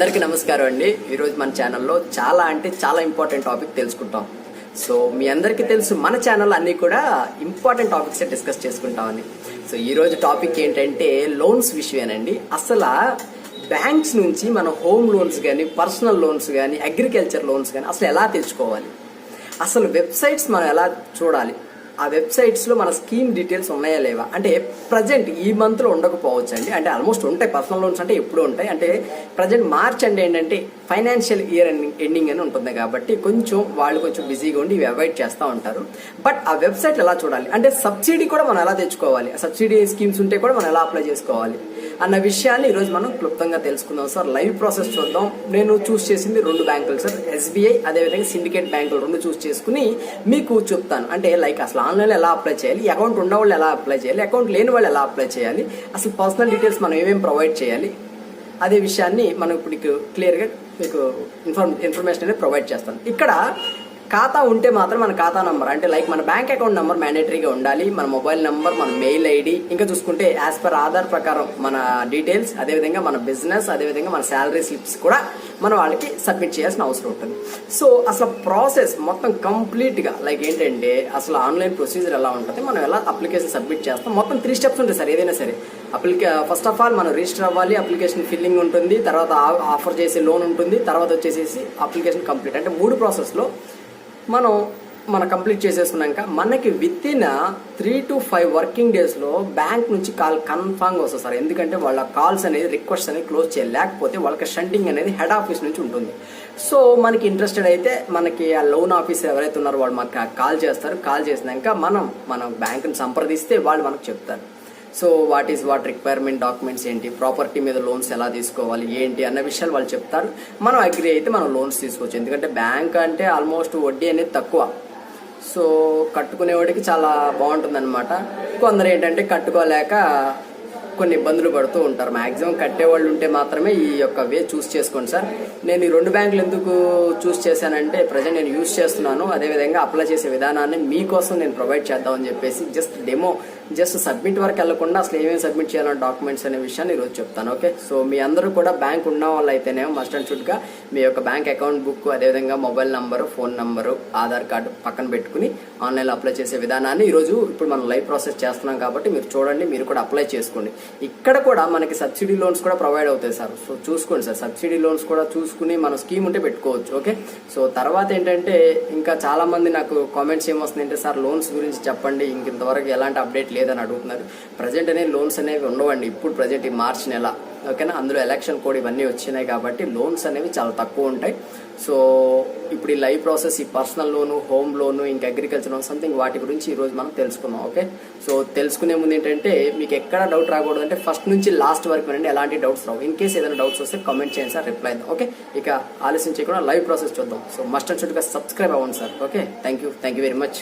అందరికీ నమస్కారం అండి. ఈరోజు మన ఛానల్లో చాలా ఇంపార్టెంట్ టాపిక్ తెలుసుకుంటాం. సో మీ అందరికీ తెలుసు మన ఛానల్ అన్నీ కూడా ఇంపార్టెంట్ టాపిక్స్ డిస్కస్ చేసుకుంటామని. సో ఈరోజు టాపిక్ ఏంటంటే లోన్స్ విషయమేనండి. అసలు బ్యాంక్స్ నుంచి మన హోమ్ లోన్స్ కానీ, పర్సనల్ లోన్స్ కానీ, అగ్రికల్చర్ లోన్స్ కానీ అసలు ఎలా తెచ్చుకోవాలి, అసలు వెబ్సైట్స్ మనం ఎలా చూడాలి, ఆ వెబ్సైట్స్లో మన స్కీమ్ డీటెయిల్స్ ఉన్నాయా లేవా, అంటే ప్రజెంట్ ఈ మంత్లో ఉండకపోవచ్చు అండి. అంటే ఆల్మోస్ట్ ఉంటాయి, పర్సనల్ లోన్స్ అంటే ఎప్పుడు ఉంటాయి. అంటే ప్రజెంట్ మార్చ్ అంటే ఏంటంటే ఫైనాన్షియల్ ఇయర్ ఎండింగ్ అని ఉంటుంది కాబట్టి వాళ్ళు కొంచెం బిజీగా ఉండి ఇవి అవాయిడ్ చేస్తూ ఉంటారు. బట్ ఆ వెబ్సైట్ ఎలా చూడాలి, అంటే సబ్సిడీ కూడా మనం ఎలా తెచ్చుకోవాలి, సబ్సిడీ స్కీమ్స్ ఉంటే కూడా మనం ఎలా అప్లై చేసుకోవాలి అన్న విషయాన్ని ఈరోజు మనం క్లుప్తంగా తెలుసుకుందాం సార్. లైవ్ ప్రాసెస్ చూద్దాం. నేను చూస్ చేసింది 2 బ్యాంకులు సార్, ఎస్బీఐ అదేవిధంగా సిండికేట్ బ్యాంకులు 2 చూస్ చేసుకుని మీకు చెప్తాను. అంటే లైక్ అసలు ఆన్లైన్లో ఎలా అప్లై చేయాలి, అకౌంట్ ఉన్న వాళ్ళు ఎలా అప్లై చేయాలి, అకౌంట్ లేని వాళ్ళు ఎలా అప్లై చేయాలి, అసలు పర్సనల్ డీటెయిల్స్ మనం ఏమేమి ప్రొవైడ్ చేయాలి, అదే విషయాన్ని మనం ఇప్పుడు క్లియర్గా మీకు ఇన్ఫర్మేషన్ అనేది ప్రొవైడ్ చేస్తాను. ఇక్కడ ఖాతా ఉంటే మాత్రం మన ఖాతా నంబర్, అంటే లైక్ మన బ్యాంక్ అకౌంట్ నెంబర్ మ్యాండేటరీగా ఉండాలి, మన మొబైల్ నెంబర్, మన మెయిల్ ఐడి, ఇంకా చూసుకుంటే యాజ్ పర్ ఆధార్ ప్రకారం మన డీటెయిల్స్, అదేవిధంగా మన బిజినెస్, అదేవిధంగా మన శాలరీ స్లిప్స్ కూడా మనం వాళ్ళకి సబ్మిట్ చేయాల్సిన అవసరం ఉంటుంది. సో అసలు ప్రాసెస్ మొత్తం కంప్లీట్గా లైక్ ఏంటంటే అసలు ఆన్లైన్ ప్రొసీజర్ ఎలా ఉంటుంది, మనం ఎలా అప్లికేషన్ సబ్మిట్ చేస్తాం, మొత్తం 3 స్టెప్స్ ఉంటాయి సార్. ఏదైనా సరే ఫస్ట్ ఆఫ్ ఆల్ మనం రిజిస్టర్ అవ్వాలి, అప్లికేషన్ ఫిల్లింగ్ ఉంటుంది, తర్వాత ఆఫర్ చేసే లోన్ ఉంటుంది, తర్వాత వచ్చేసేసి అప్లికేషన్ కంప్లీట్. అంటే 3 ప్రాసెస్లో మనం కంప్లీట్ చేసేసుకున్నాక మనకి విత్ ఇన్ 3 to 5 వర్కింగ్ డేస్లో బ్యాంక్ నుంచి కాల్ కన్ఫామ్గా వస్తుంది సార్. ఎందుకంటే వాళ్ళ కాల్స్ అనేది, రిక్వెస్ట్ అనేది క్లోజ్ చేయాలి, లేకపోతే వాళ్ళకి షంటింగ్ అనేది హెడ్ ఆఫీస్ నుంచి ఉంటుంది. సో మనకి ఇంట్రెస్టెడ్ అయితే మనకి ఆ లోన్ ఆఫీసర్ ఎవరైతే ఉన్నారో వాళ్ళు మనకి కాల్ చేస్తారు. కాల్ చేసినాక మనం బ్యాంకుని సంప్రదిస్తే వాళ్ళు మనకు చెప్తారు. సో వాట్ రిక్వైర్మెంట్, డాక్యుమెంట్స్ ఏంటి, ప్రాపర్టీ మీద లోన్స్ ఎలా తీసుకోవాలి ఏంటి అన్న విషయాలు వాళ్ళు చెప్తారు. మనం అగ్రి అయితే మనం లోన్స్ తీసుకోవచ్చు. ఎందుకంటే బ్యాంక్ అంటే ఆల్మోస్ట్ వడ్డీ అనేది తక్కువ, సో కట్టుకునేవాడికి చాలా బాగుంటుంది అనమాట. కొందరు ఏంటంటే కట్టుకోలేక కొన్ని ఇబ్బందులు పడుతూ ఉంటారు. మ్యాక్సిమం కట్టేవాళ్ళు ఉంటే మాత్రమే ఈ యొక్క వే చూస్ చేసుకోండి సార్. నేను ఈ 2 బ్యాంకులు ఎందుకు చూస్ చేశానంటే ప్రజెంట్ నేను యూస్ చేస్తున్నాను, అదేవిధంగా అప్లై చేసే విధానాన్ని మీకోసం నేను ప్రొవైడ్ చేద్దామని చెప్పేసి జస్ట్ సబ్మిట్ వరకు వెళ్లకుండా అసలు ఏమేమి సబ్మిట్ చేయాలన్న డాక్యుమెంట్స్ అనే విషయాన్ని ఈరోజు చెప్తాను. ఓకే, సో మీ అందరూ కూడా బ్యాంక్ ఉన్న వాళ్ళు అయితేనేమో మస్ట్ అండ్ షుడ్గా మీ యొక్క బ్యాంక్ అకౌంట్ బుక్, అదేవిధంగా mobile number, phone number, Aadhaar card పక్కన పెట్టుకుని ఆన్లైన్లో అప్లై చేసే విధానాన్ని ఇప్పుడు మనం లైవ్ ప్రాసెస్ చేస్తున్నాం కాబట్టి మీరు చూడండి, మీరు కూడా అప్లై చేసుకోండి. ఇక్కడ కూడా మనకి సబ్సిడీ లోన్స్ కూడా ప్రొవైడ్ అవుతాయి సార్. సో చూసుకోండి సార్, సబ్సిడీ లోన్స్ కూడా చూసుకుని మన స్కీమ్ ఉంటే పెట్టుకోవచ్చు. ఓకే, సో తర్వాత ఏంటంటే ఇంకా చాలా మంది నాకు కామెంట్స్ ఏమొస్తుందంటే సార్ లోన్స్ గురించి చెప్పండి, ఇంతవరకు ఎలాంటి అప్డేట్ లేదని అడుగుతున్నారు. ప్రజెంట్ అనేవి లోన్స్ అనేవి ఉండవండి ఇప్పుడు ప్రజెంట్ ఈ మార్చి నెల. ఓకేనా, అందులో ఎలక్షన్ కోడ్ ఇవన్నీ వచ్చినాయి కాబట్టి లోన్స్ అనేవి చాలా తక్కువ ఉంటాయి. సో ఇప్పుడు ఈ లైవ్ ప్రాసెస్, ఈ పర్సనల్ లోను, హోమ్ లోను, ఇంకా అగ్రికల్చర్ లోన్ సంథింగ్ వాటి గురించి ఈరోజు మనం తెలుసుకుందాం. ఓకే, సో తెలుసుకునే ముందు ఏంటంటే మీకు ఎక్కడ డౌట్ రాకూడదు అంటే ఫస్ట్ నుంచి లాస్ట్ వరకు వినండి, ఎలాంటి డౌట్స్ రావు. ఇన్ కేసు ఏదైనా డౌట్స్ వస్తే కామెంట్ చేయండి సార్, రిప్లై ఇద్దాం. ఓకే, ఇక ఆలస్యం చేయకుండా లైవ్ ప్రాసెస్ చూద్దాం. సో మస్ట్ అండ్ షుడ్గా సబ్స్క్రైబ్ అవ్వండి sir. Okay, thank you very much.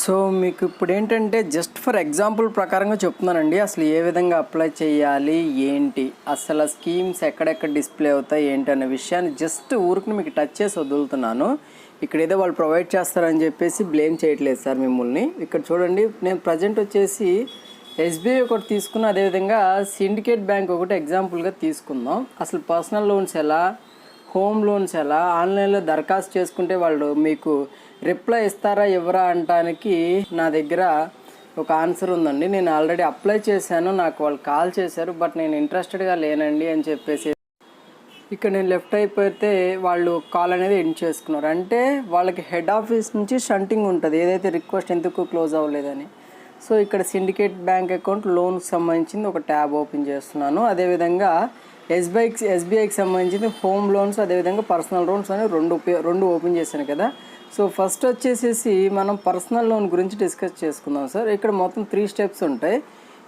So మీకు ఇప్పుడు ఏంటంటే జస్ట్ ఫర్ ఎగ్జాంపుల్ ప్రకారంగా చెప్తున్నానండి, అసలు ఏ విధంగా అప్లై చేయాలి ఏంటి, అసలు స్కీమ్స్ ఎక్కడెక్కడ డిస్ప్లే అవుతాయి ఏంటి అనే విషయాన్ని జస్ట్ ఊరికి మీకు టచ్ చేసి వదులుతున్నాను. ఇక్కడ ఏదో వాళ్ళు ప్రొవైడ్ చేస్తారని చెప్పేసి బ్లేమ్ చేయట్లేదు సార్ మిమ్మల్ని. ఇక్కడ చూడండి, నేను ప్రజెంట్ వచ్చేసి ఎస్బీఐ ఒకటి తీసుకున్న, అదేవిధంగా సిండికేట్ బ్యాంక్ ఒకటి ఎగ్జాంపుల్గా తీసుకుందాం. అసలు పర్సనల్ లోన్స్ ఎలా, హోమ్ లోన్స్ ఎలా, ఆన్లైన్లో దరఖాస్తు చేసుకుంటే వాళ్ళు మీకు రిప్లై ఇస్తారా ఇవ్వరా అనడానికి నా దగ్గర ఒక ఆన్సర్ ఉందండి. నేను ఆల్రెడీ అప్లై చేశాను, నాకు వాళ్ళు కాల్ చేశారు, బట్ నేను ఇంట్రెస్టెడ్గా లేనండి అని చెప్పేసి ఇక్కడ నేను లెఫ్ట్ అయిపోతే వాళ్ళు కాల్ అనేది ఎండ్ చేసుకున్నారు. అంటే వాళ్ళకి హెడ్ ఆఫీస్ నుంచి షంటింగ్ ఉంటుంది, ఏదైతే రిక్వెస్ట్ ఎందుకు క్లోజ్ అవ్వలేదని. సో ఇక్కడ సిండికేట్ బ్యాంక్ అకౌంట్ లోన్కి సంబంధించింది ఒక ట్యాబ్ ఓపెన్ చేస్తున్నాను. అదేవిధంగా ఎస్బీఐకి సంబంధించింది హోమ్ లోన్స్, అదేవిధంగా పర్సనల్ లోన్స్ అని రెండు ఓపెన్ చేశాను కదా. సో ఫస్ట్ వచ్చేసేసి మనం పర్సనల్ లోన్ గురించి డిస్కస్ చేసుకుందాం సార్. ఇక్కడ మొత్తం 3 స్టెప్స్ ఉంటాయి.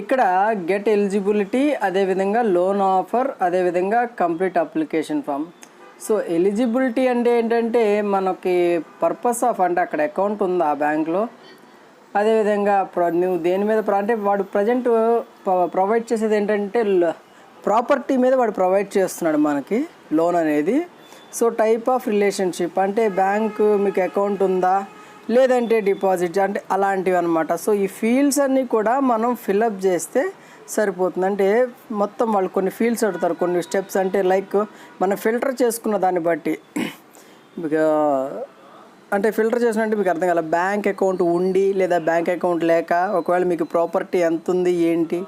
ఇక్కడ గెట్ ఎలిజిబిలిటీ, అదేవిధంగా లోన్ ఆఫర్, అదేవిధంగా complete application form. So eligibility అంటే ఏంటంటే మనకి పర్పస్ ఆఫ్, అంటే అక్కడ అకౌంట్ ఉందా ఆ బ్యాంక్లో, అదేవిధంగా నువ్వు దేని మీద అంటే వాడు ప్రజెంట్ ప్రొవైడ్ చేసేది ఏంటంటే ప్రాపర్టీ మీద వాడు ప్రొవైడ్ చేస్తున్నాడు మనకి లోన్ అనేది. సో టైప్ ఆఫ్ రిలేషన్షిప్ అంటే బ్యాంకు మీకు అకౌంట్ ఉందా, లేదంటే డిపాజిట్ అంటే అలాంటివి అనమాట. సో ఈ ఫీల్డ్స్ అన్నీ కూడా మనం ఫిలప్ చేస్తే సరిపోతుంది. అంటే మొత్తం వాళ్ళు కొన్ని ఫీల్డ్స్ అడుగుతారు, కొన్ని స్టెప్స్, అంటే లైక్ మనం ఫిల్టర్ చేసుకున్న దాన్ని బట్టి అంటే ఫిల్టర్ చేసినట్టు మీకు అర్థం కాల. బ్యాంక్ అకౌంట్ ఉండి లేదా బ్యాంక్ అకౌంట్ లేక, ఒకవేళ మీకు ప్రాపర్టీ ఎంత ఉంది ఏంటి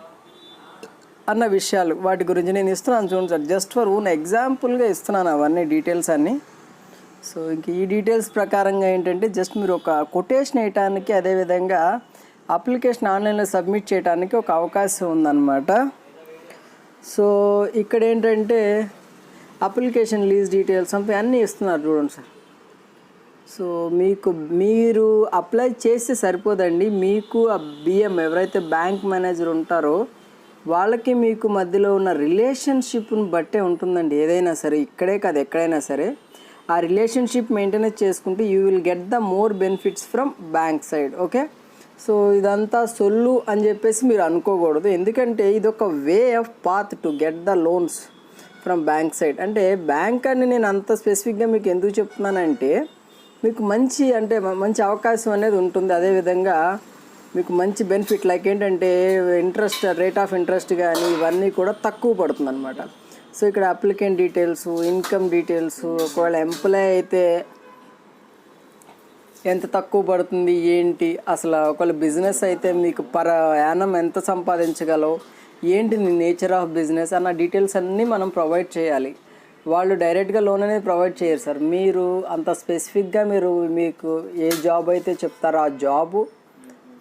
అన్న విషయాలు వాటి గురించి నేను ఇస్తున్నాను చూడండి సార్. జస్ట్ ఫర్ ఓన్ ఎగ్జాంపుల్గా ఇస్తున్నాను అవన్నీ డీటెయిల్స్ అన్నీ. సో ఇంక ఈ డీటెయిల్స్ ప్రకారంగా ఏంటంటే జస్ట్ మీరు ఒక కొటేషన్ వేయటానికి, అదేవిధంగా అప్లికేషన్ ఆన్లైన్లో సబ్మిట్ చేయడానికి ఒక అవకాశం ఉందన్నమాట. సో ఇక్కడ ఏంటంటే అప్లికేషన్ లీజ్ డీటెయిల్స్ సంథింగ్ అన్నీ ఇస్తున్నారు చూడండి సార్. సో మీరు అప్లై చేస్తే సరిపోదండి, మీకు ఆ బిఎం ఎవరైతే బ్యాంక్ మేనేజర్ ఉంటారో వాళ్ళకి మీకు మధ్యలో ఉన్న రిలేషన్షిప్ని బట్టే ఉంటుందండి. ఏదైనా సరే, ఇక్కడే కాదు ఎక్కడైనా సరే ఆ రిలేషన్షిప్ మెయింటెనెన్స్ చేసుకుంటే you will get the more benefits from bank side. Okay, so ఇదంతా సొల్లు అని చెప్పేసి మీరు అనుకోకూడదు, ఎందుకంటే ఇది ఒక way of path to get the loans from bank side. అంటే బ్యాంక్ అని నేను అంత స్పెసిఫిక్గా మీకు ఎందుకు చెప్తున్నానంటే మీకు మంచి అవకాశం అనేది ఉంటుంది. అదేవిధంగా మీకు మంచి బెనిఫిట్ లైక్ ఏంటంటే ఇంట్రెస్ట్, రేట్ ఆఫ్ ఇంట్రెస్ట్ కానీ ఇవన్నీ కూడా తక్కువ పడుతుంది అనమాట. సో ఇక్కడ అప్లికెంట్ డీటెయిల్స్, ఇన్కమ్ డీటెయిల్స్, ఒకవేళ ఎంప్లాయ్ అయితే ఎంత తక్కువ పడుతుంది ఏంటి, అసలు ఒకవేళ బిజినెస్ అయితే మీకు పర్ యానం ఎంత సంపాదించగలవు ఏంటి, నేచర్ ఆఫ్ బిజినెస్ అన్న డీటెయిల్స్ అన్నీ మనం ప్రొవైడ్ చేయాలి. వాళ్ళు డైరెక్ట్గా లోన్ అనేది ప్రొవైడ్ చేయరు సార్. మీరు అంత స్పెసిఫిక్గా మీకు ఏ జాబ్ అయితే చెప్తారో ఆ జాబు,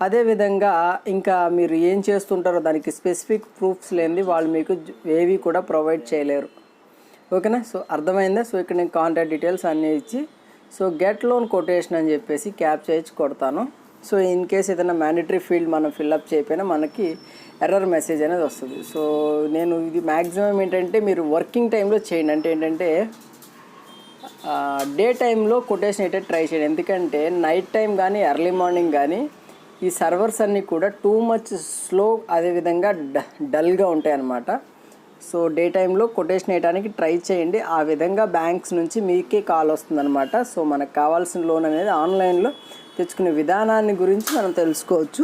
అదేవిధంగా ఇంకా మీరు ఏం చేస్తుంటారో దానికి స్పెసిఫిక్ ప్రూఫ్స్ లేనిది వాళ్ళు మీకు ఏవి కూడా ప్రొవైడ్ చేయలేరు. ఓకేనా, సో అర్థమైందా. సో ఇక్కడ నేను కాంటాక్ట్ డీటెయిల్స్ అన్నీ ఇచ్చి సో గెట్ లోన్ కొటేషన్ అని చెప్పేసి క్యాప్చా ఇచ్చి కొడతాను. సో ఇన్ కేస్ ఏదైనా మ్యాండేటరీ ఫీల్డ్ మనం ఫిల్అప్ చేయకపోయినా మనకి ఎర్రర్ మెసేజ్ అనేది వస్తుంది. సో నేను ఇది మ్యాక్సిమం ఏంటంటే మీరు వర్కింగ్ టైంలో చేయండి. అంటే ఏంటంటే డే టైంలో కొటేషన్ అయితే ట్రై చేయండి, ఎందుకంటే నైట్ టైం కానీ ఎర్లీ మార్నింగ్ కానీ ఈ సర్వర్స్ అన్నీ కూడా టూ మచ్ స్లో, అదేవిధంగా డల్గా ఉంటాయి అన్నమాట. సో డే టైంలో కొటేషన్ వేయడానికి ట్రై చేయండి. ఆ విధంగా బ్యాంక్స్ నుంచి మీకే కాల్ వస్తుందన్నమాట. సో మనకు కావాల్సిన లోన్ అనేది ఆన్లైన్లో తెచ్చుకునే విధానాన్ని గురించి మనం తెలుసుకోవచ్చు.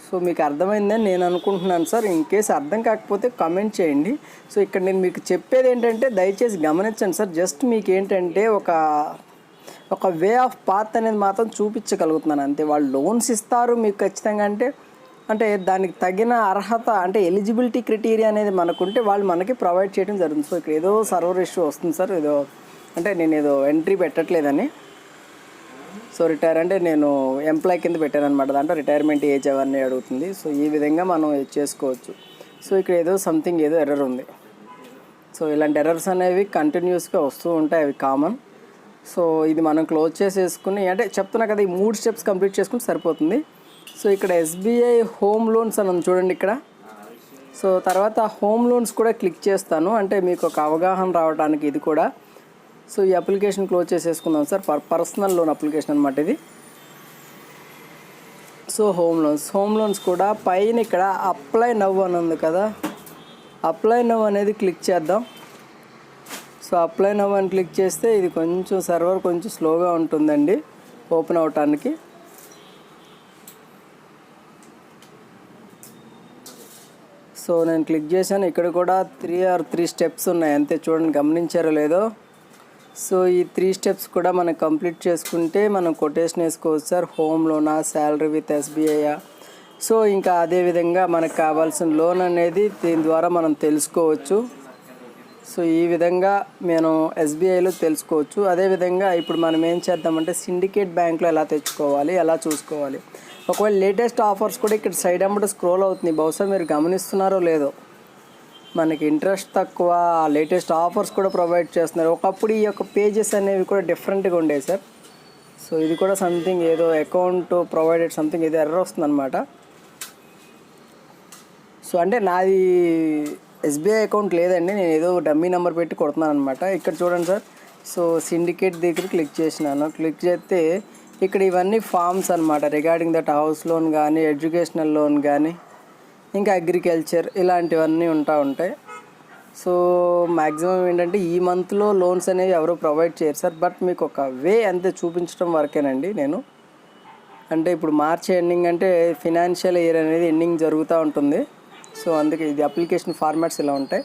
సో మీకు అర్థమైందని నేను అనుకుంటున్నాను సార్. ఇన్ కేస్ అర్థం కాకపోతే కామెంట్ చేయండి. సో ఇక్కడ నేను మీకు చెప్పేది ఏంటంటే దయచేసి గమనించండి సార్. జస్ట్ మీకు ఏంటంటే ఒక వే ఆఫ్ పాత్ అనేది మాత్రం చూపించగలుగుతున్నాను అంతే. వాళ్ళు లోన్స్ ఇస్తారు మీకు ఖచ్చితంగా, అంటే దానికి తగిన అర్హత, అంటే ఎలిజిబిలిటీ క్రైటీరియా అనేది మనకుంటే వాళ్ళు మనకి ప్రొవైడ్ చేయడం జరుగుతుంది. సో ఇక్కడ ఏదో సర్వర్ ఇష్యూ వస్తుంది సార్, నేను ఏదో ఎంట్రీ పెట్టట్లేదని. సో రిటైర్ అంటే నేను ఎంప్లాయ్ కింద పెట్టాను అనమాట, దాంట్లో రిటైర్మెంట్ ఏజ్ అవన్నీ అడుగుతుంది. సో ఈ విధంగా మనం చేసుకోవచ్చు. సో ఇక్కడ ఏదో ఎర్రర్ ఉంది. సో ఇలాంటి ఎర్రర్స్ అనేవి కంటిన్యూస్గా వస్తూ ఉంటాయి, అవి కామన్. సో ఇది మనం క్లోజ్ చేసేసుకుని, అంటే చెప్తున్నా కదా, ఈ 3 స్టెప్స్ కంప్లీట్ చేసుకుని సరిపోతుంది. సో ఇక్కడ ఎస్బీఐ హోమ్ లోన్స్ అని ఉంది చూడండి ఇక్కడ. సో తర్వాత హోమ్ లోన్స్ కూడా క్లిక్ చేస్తాను, అంటే మీకు ఒక అవగాహన రావడానికి ఇది కూడా. సో ఈ అప్లికేషన్ క్లోజ్ చేసేసుకుందాం సార్. పర్సనల్ లోన్ అప్లికేషన్ అనమాట ఇది. సో హోమ్ లోన్స్ కూడా పైన ఇక్కడ అప్లై నవ్ అని ఉంది కదా, అప్లై నవ్ అనేది క్లిక్ చేద్దాం. సో అప్లై నవ్ అని క్లిక్ చేస్తే ఇది కొంచెం సర్వర్ కొంచెం స్లోగా ఉంటుందండి ఓపెన్ అవటానికి. సో నేను క్లిక్ చేశాను. ఇక్కడ కూడా 3 స్టెప్స్ ఉన్నాయి అంతే, చూడండి గమనించారో లేదో. సో ఈ 3 స్టెప్స్ కూడా మనం కంప్లీట్ చేసుకుంటే మనం కొటేషన్ వేసుకోవచ్చు సార్. హోమ్ లోనా, శాలరీ విత్ ఎస్బీఐ. సో ఇంకా అదేవిధంగా మనకు కావాల్సిన లోన్ అనేది దీని ద్వారా మనం తెలుసుకోవచ్చు. సో ఈ విధంగా మనం ఎస్బీఐలో తెలుసుకోవచ్చు. అదేవిధంగా ఇప్పుడు మనం ఏం చేద్దామంటే సిండికేట్ బ్యాంక్లో ఎలా తెచ్చుకోవాలి, ఎలా చూసుకోవాలి. ఒకవేళ లేటెస్ట్ ఆఫర్స్ కూడా ఇక్కడ సైడ్ అమ్మట స్క్రోల్ అవుతుంది, బహుశా మీరు గమనిస్తున్నారో లేదో. మనకి ఇంట్రెస్ట్ తక్కువ, లేటెస్ట్ ఆఫర్స్ కూడా ప్రొవైడ్ చేస్తున్నారు. ఒకప్పుడు ఈ యొక్క పేజెస్ అనేవి కూడా డిఫరెంట్గా ఉండేవి సార్. సో ఇది కూడా సంథింగ్ ఏదో అకౌంట్ ప్రొవైడెడ్ సంథింగ్ ఏదో ఎర్రర్ వస్తుంది అనమాట. సో అంటే నాది ఎస్బీఐ అకౌంట్ లేదండి, నేను ఏదో డమ్మీ నెంబర్ పెట్టి కొడుతున్నాను అనమాట. ఇక్కడ చూడండి సార్. సో సిండికేట్ దగ్గర క్లిక్ చేసినాను. క్లిక్ చేస్తే ఇక్కడ ఇవన్నీ ఫామ్స్ అనమాట, రిగార్డింగ్ దట్ హౌస్ లోన్ కానీ, ఎడ్యుకేషనల్ లోన్ కానీ, ఇంకా అగ్రికల్చర్ ఇలాంటివన్నీ ఉంటాయి. సో మ్యాక్సిమం ఏంటంటే ఈ మంత్లో లోన్స్ అనేవి ఎవరు ప్రొవైడ్ చేయరు సార్. బట్ మీకు ఒక వే అంతే చూపించడం వరకేనండి నేను. అంటే ఇప్పుడు మార్చ్ ఎండింగ్ అంటే ఫినాన్షియల్ ఇయర్ అనేది ఎండింగ్ జరుగుతూ ఉంటుంది. సో అందుకే ఇది అప్లికేషన్ ఫార్మాట్స్ ఇలా ఉంటాయి.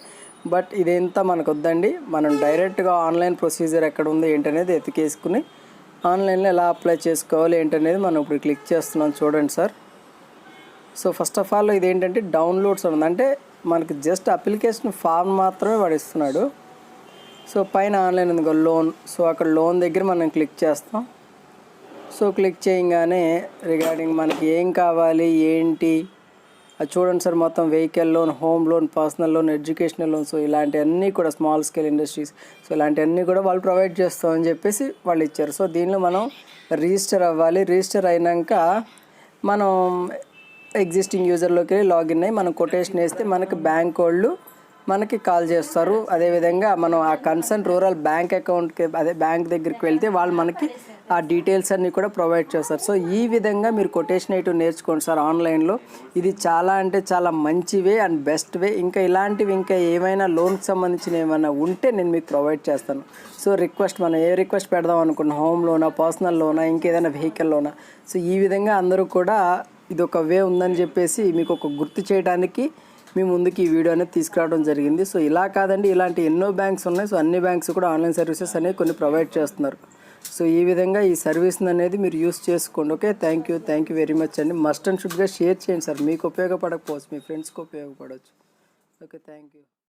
బట్ ఇదంతా మనకు వద్దండి. మనం డైరెక్ట్గా ఆన్లైన్ ప్రొసీజర్ ఎక్కడ ఉందో ఏంటనేది ఎతికేసుకుని ఆన్లైన్లో ఎలా అప్లై చేసుకోవాలి ఏంటనేది మనం ఇప్పుడు క్లిక్ చేస్తున్నాం. చూడండి sir. So first of all ఇదేంటంటే డౌన్లోడ్స్ ఉంది, అంటే మనకి జస్ట్ అప్లికేషన్ ఫామ్ మాత్రమే పడిస్తున్నాడు. సో పైన ఆన్లైన్ ఉంది లోన్. సో అక్కడ లోన్ దగ్గర మనం క్లిక్ చేస్తాం. సో క్లిక్ చేయగానే రిగార్డింగ్ మనకి ఏం కావాలి ఏంటి అది చూడండి సార్. మొత్తం vehicle loan, home loan, personal loan, educational loan, so ఇలాంటివన్నీ కూడా స్మాల్ స్కేల్ ఇండస్ట్రీస్, సో ఇలాంటివన్నీ కూడా వాళ్ళు ప్రొవైడ్ చేస్తామని చెప్పేసి వాళ్ళు ఇచ్చారు. సో దీనిలో మనం రిజిస్టర్ అవ్వాలి. రిజిస్టర్ అయినాక మనం ఎగ్జిస్టింగ్ యూజర్లోకి వెళ్ళి లాగిన్ అయ్యి మనం కొటేషన్ వేస్తే మనకి బ్యాంక్ వాళ్ళు మనకి కాల్ చేస్తారు. అదేవిధంగా మనం ఆ కన్సర్న్ రూరల్ బ్యాంక్ అకౌంట్కి అదే బ్యాంక్ దగ్గరికి వెళ్తే వాళ్ళు మనకి ఆ డీటెయిల్స్ అన్నీ కూడా ప్రొవైడ్ చేస్తారు. సో ఈ విధంగా మీరు కొటేషన్ అయితే నేర్చుకోండి సార్ ఆన్లైన్లో. ఇది చాలా అంటే చాలా మంచి వే అండ్ బెస్ట్ వే. ఇంకా ఇలాంటివి ఇంకా ఏమైనా లోన్కి సంబంధించిన ఏమైనా ఉంటే నేను మీకు ప్రొవైడ్ చేస్తాను. సో రిక్వెస్ట్ మనం ఏ రిక్వెస్ట్ పెడదాం అనుకున్నాం, హోమ్ లోనా, పర్సనల్ లోనా, ఇంకేదైనా వెహికల్ లోనా. సో ఈ విధంగా అందరూ కూడా ఇది ఒక వే ఉందని చెప్పేసి మీకు ఒక గుర్తు చేయడానికి మీ ముందుకి ఈ వీడియో అనేది తీసుకురావడం జరిగింది. సో ఇలా కాదండి, ఇలాంటి ఎన్నో బ్యాంక్స్ ఉన్నాయి. సో అన్ని బ్యాంక్స్ కూడా ఆన్లైన్ సర్వీసెస్ అనేవి కొన్ని ప్రొవైడ్ చేస్తున్నారు. సో ఈ విధంగా ఈ సర్వీస్ని అనేది మీరు యూస్ చేసుకోండి. Okay, thank you very much అండి. మస్ట్ అండ్ షుడ్గా షేర్ చేయండి సార్. మీకు ఉపయోగపడకపోవచ్చు, మీ ఫ్రెండ్స్కి ఉపయోగపడవచ్చు. Okay, thank you.